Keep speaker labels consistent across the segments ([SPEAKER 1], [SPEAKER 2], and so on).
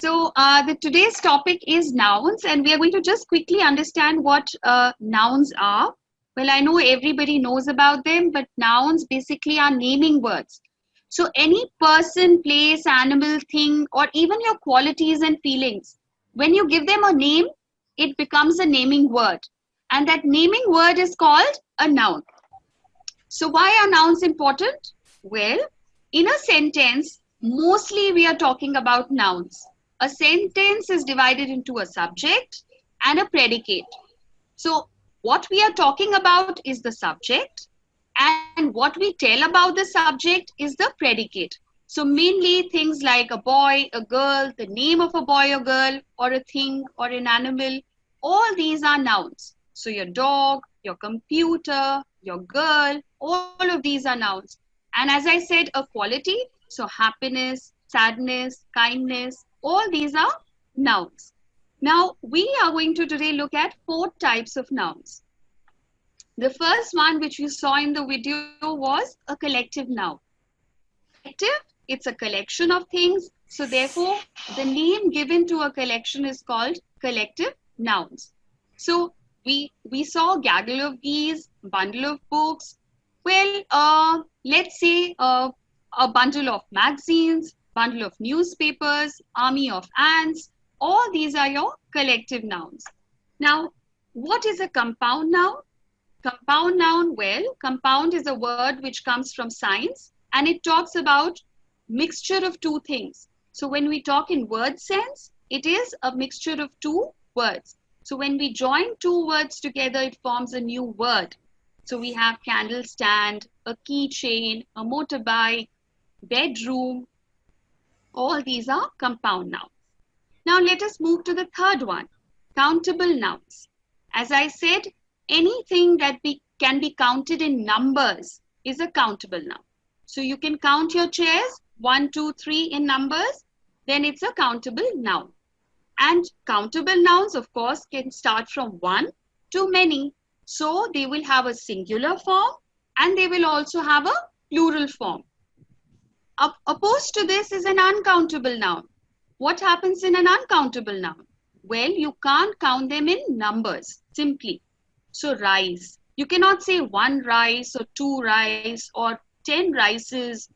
[SPEAKER 1] The today's topic is nouns, and we are going to just quickly understand what nouns are. Well, I know everybody knows about them, but nouns basically are naming words. So any person, place, animal, thing, or even your qualities and feelings, when you give them a name, it becomes a naming word. And that naming word is called a noun. So why are nouns important? Well, in a sentence, mostly we are talking about nouns. A sentence is divided into a subject and a predicate. So what we are talking about is the subject, and what we tell about the subject is the predicate. So mainly things like a boy, a girl, the name of a boy or girl, or a thing or an animal, all these are nouns. So your dog, your computer, your girl, all of these are nouns. And as I said, a quality, so happiness, sadness, kindness, all these are nouns. Now, we are going to today look at 4 types of nouns. The first one, which you saw in the video, was a collective noun. Collective, it's a collection of things. So therefore, the name given to a collection is called collective nouns. So we saw gaggle of geese, bundle of books. Well, let's say a bundle of magazines, bundle of newspapers, army of ants. All these are your collective nouns. Now, what is a compound noun? Compound noun, well, compound is a word which comes from science, and it talks about mixture of 2 things. So when we talk in word sense, it is a mixture of 2 words. So when we join 2 words together, it forms a new word. So we have candle stand, a keychain, a motorbike, bedroom. All these are compound nouns. Now let us move to the third one, countable nouns. As I said, anything that can be counted in numbers is a countable noun. So you can count your chairs, 1, 2, 3 in numbers, then it's a countable noun. And countable nouns, of course, can start from 1 to many. So they will have a singular form and they will also have a plural form. Opposed to this is an uncountable noun. What happens in an uncountable noun? Well, you can't count them in numbers, simply. So rice, you cannot say 1 rice or 2 rice or 10 rices.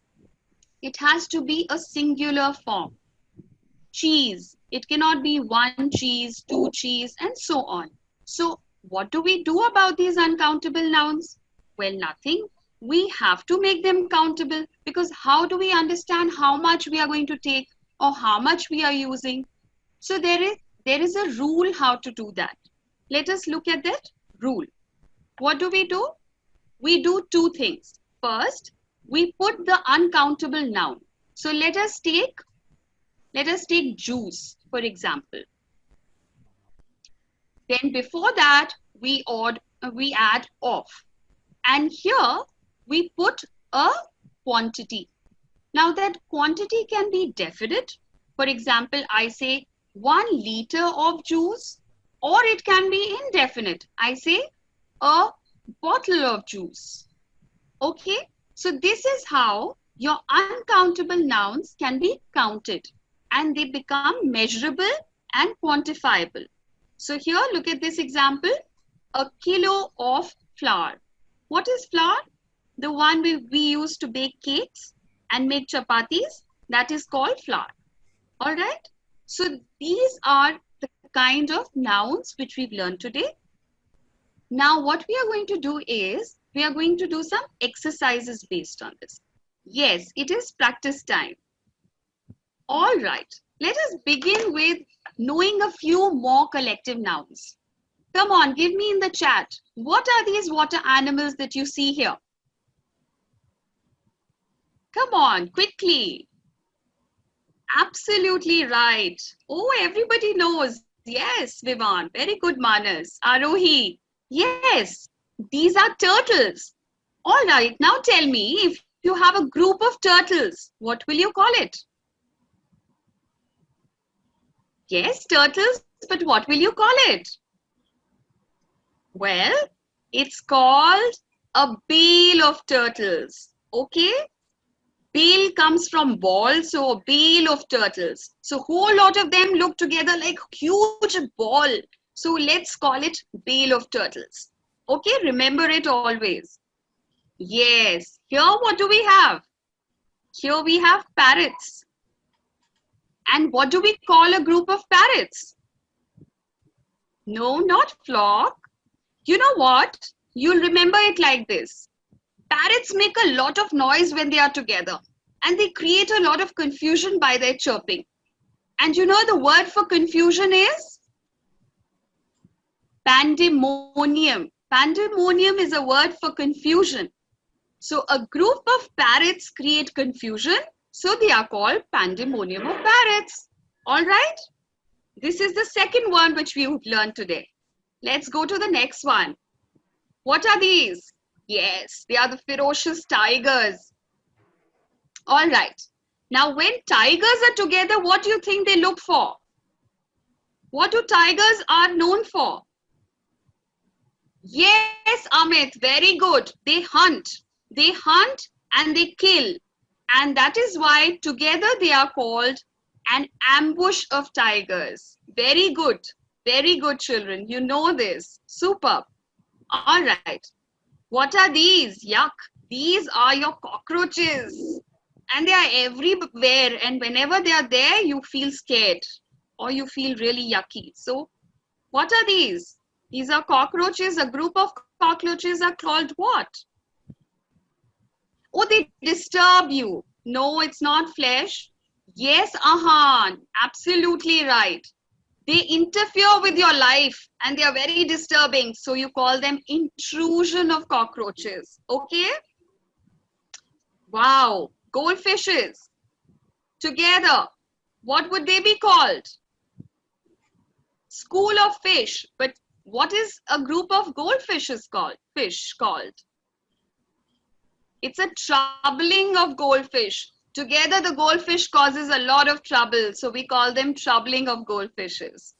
[SPEAKER 1] It has to be a singular form. Cheese, it cannot be 1 cheese, 2 cheese, and so on. So what do we do about these uncountable nouns? Well, nothing. We have to make them countable, because how do we understand how much we are going to take or how much we are using? So there is a rule how to do that. Let us look at that rule. What do? We do 2 things. First, we put the uncountable noun. So let us take juice, for example. Then before that, we add of. And here we put a quantity. Now that quantity can be definite. For example, I say 1 liter of juice, or it can be indefinite. I say a bottle of juice. Okay, so this is how your uncountable nouns can be counted, and they become measurable and quantifiable. So here, look at this example, a kilo of flour. What is flour? The one we use to bake cakes and make chapatis, that is called flour. All right. So these are the kind of nouns which we've learned today. Now what we are going to do is, we are going to do some exercises based on this. Yes, it is practice time. All right. Let us begin with knowing a few more collective nouns. Come on, give me in the chat. What are these water animals that you see here? Come on, quickly. Absolutely right. Oh, everybody knows. Yes, Vivan. Very good, Manas. Arohi. Yes, these are turtles. All right, now tell me, if you have a group of turtles, what will you call it? Yes, turtles, but what will you call it? Well, it's called a bale of turtles. Okay? Bale comes from ball, so a bale of turtles. So whole lot of them look together like huge ball. So let's call it bale of turtles. Okay, remember it always. Yes, here what do we have? Here we have parrots. And what do we call a group of parrots? No, not flock. You know what? You'll remember it like this. Parrots make a lot of noise when they are together. And they create a lot of confusion by their chirping. And you know the word for confusion is? Pandemonium. Pandemonium is a word for confusion. So a group of parrots create confusion. So they are called pandemonium of parrots. All right? This is the second one which we would learn today. Let's go to the next one. What are these? Yes, they are the ferocious tigers. All right. Now, when tigers are together, what do you think they look for? What do tigers are known for? Yes, Amit, very good. They hunt. They hunt and they kill. And that is why together they are called an ambush of tigers. Very good. Very good, children. You know this. Superb. All right. What are these? Yuck. These are your cockroaches. And they are everywhere. And whenever they are there, you feel scared or you feel really yucky. So what are these? These are cockroaches. A group of cockroaches are called what? Oh, they disturb you. No, it's not flesh. Yes, absolutely right. They interfere with your life and they are very disturbing. So you call them intrusion of cockroaches. Okay? Wow. Goldfishes. Together, what would they be called? School of fish. But what is a group of goldfishes called? Fish called? It's a troubling of goldfish. Together, the goldfish causes a lot of trouble. So we call them troubling of goldfishes.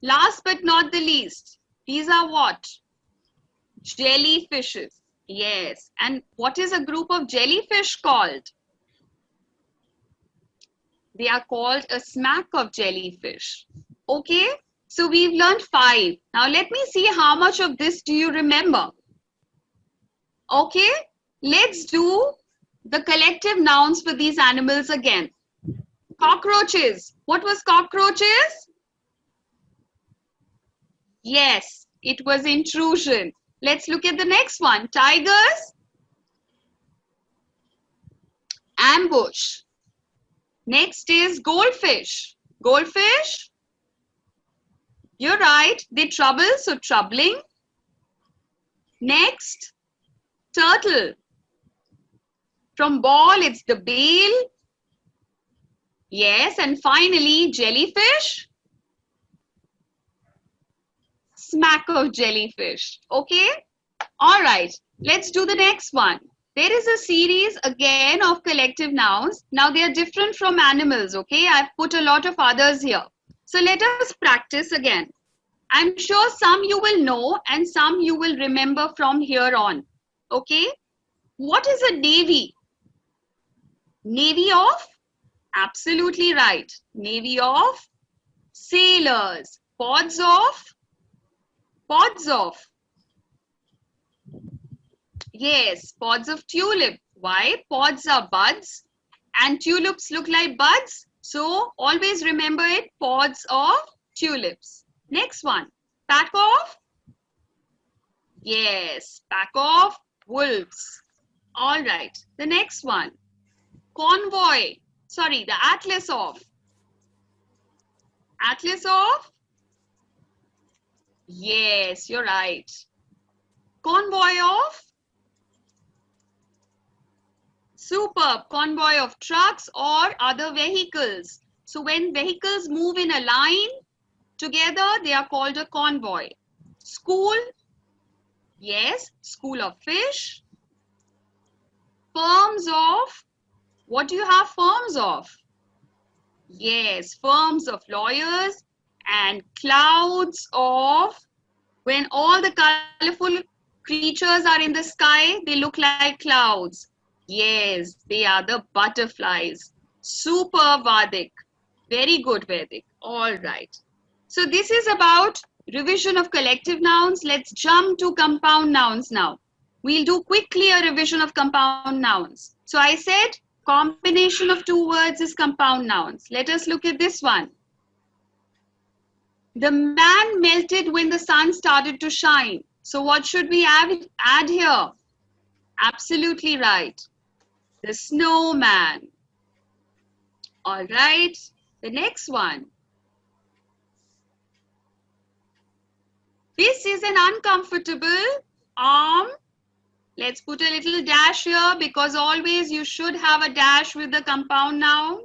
[SPEAKER 1] Last but not the least, these are what? Jellyfishes. Yes. And what is a group of jellyfish called? They are called a smack of jellyfish. Okay. So we've learned 5. Now let me see how much of this do you remember. Okay. Let's do the collective nouns for these animals again. Cockroaches. What was cockroaches? Yes, it was intrusion. Let's look at the next one. Tigers. Ambush. Next is goldfish. Goldfish. You're right. They trouble, so troubling. Next, turtle. From ball, it's the bale. Yes, and finally, jellyfish. Smack of jellyfish. Okay? All right. Let's do the next one. There is a series again of collective nouns. Now, they are different from animals. Okay? I've put a lot of others here. So, let us practice again. I'm sure some you will know and some you will remember from here on. Okay? What is a navy? Navy of? Absolutely right. Navy of sailors. Pods of? Pods of. Yes, pods of tulip. Why? Pods are buds and tulips look like buds. So always remember it. Pods of tulips. Next one. Pack of? Yes, pack of wolves. All right. The next one. Convoy. Sorry, the atlas of. Atlas of? Yes, you're right. Convoy of? Superb. Convoy of trucks or other vehicles. So when vehicles move in a line together, they are called a convoy. School? Yes, school of fish. Firms of? What do you have firms of? Yes, firms of lawyers and clouds of, when all the colorful creatures are in the sky, they look like clouds. Yes, they are the butterflies. Super, Vadik. Very good, Vedic. All right. So this is about revision of collective nouns. Let's jump to compound nouns now. We'll do quickly a revision of compound nouns. So I said combination of two words is compound nouns. Let us look at this one. The man melted when the sun started to shine. So what should we add here? Absolutely right. The snowman. All right. The next one. This is an uncomfortable arm. Let's put a little dash here because always you should have a dash with the compound noun.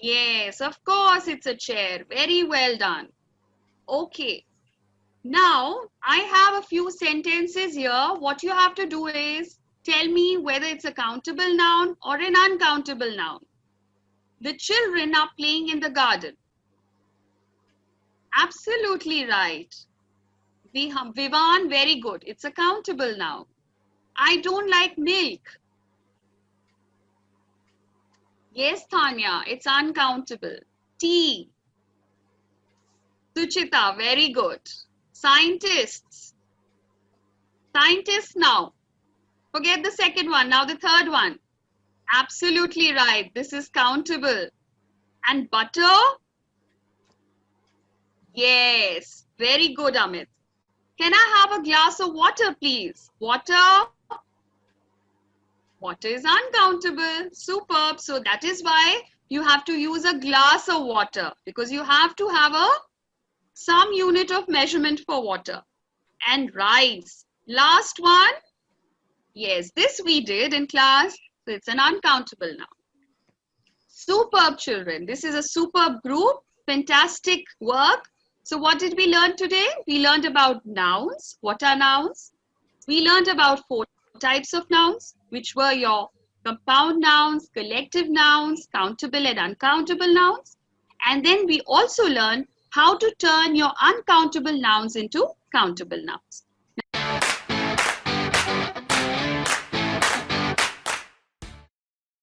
[SPEAKER 1] Yes, of course it's a chair. Very well done. Okay. Now I have a few sentences here. What you have to do is tell me whether it's a countable noun or an uncountable noun. The children are playing in the garden. Absolutely right. Vivan, very good. It's a countable noun. I don't like milk. Yes, Tanya, it's uncountable. Tea. Suchita, very good. Scientists. Scientists now. Forget the second one. Now the third one. Absolutely right. This is countable. And butter? Yes. Very good, Amit. Can I have a glass of water, please? Water? Water is uncountable. Superb. So that is why you have to use a glass of water because you have to have some unit of measurement for water. And rice. Last one. Yes, this we did in class. So it's an uncountable noun. Superb, children. This is a superb group. Fantastic work. So what did we learn today? We learned about nouns. What are nouns? We learned about 4 types of nouns, which were your compound nouns, collective nouns, countable and uncountable nouns. And then we also learned how to turn your uncountable nouns into countable nouns.